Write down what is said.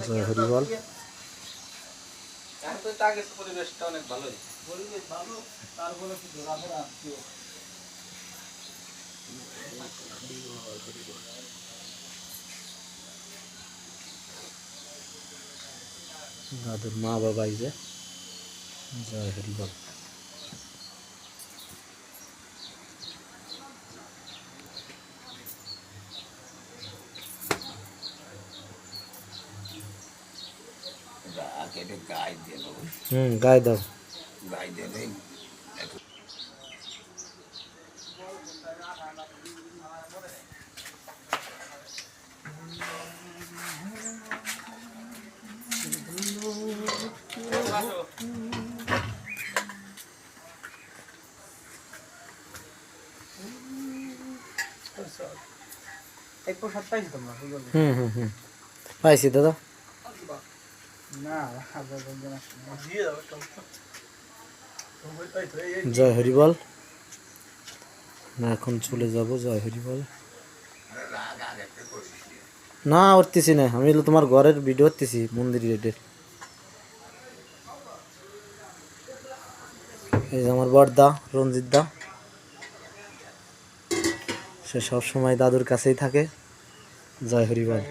জয় হরিবল। পরিবেশটা অনেক ভালোই, পরিবেশ ভালো, তারপরে একটু ঘোরাফেরা আসছে। দাদুর মা বাবা এই যে জয় হরিবল। গায়ে দাও। পাইছি দাদা। জয় হরিবল। না এখন চলে যাব জয় হরিবল। না উঠতেছি না, আমি তোমার ঘরের ভিডিও করতেছি মন্দির গেটের। এই যে আমার বড়দা রঞ্জিত দা, সে সব সময় দাদুর কাছেই থাকে। জয় হরিবল।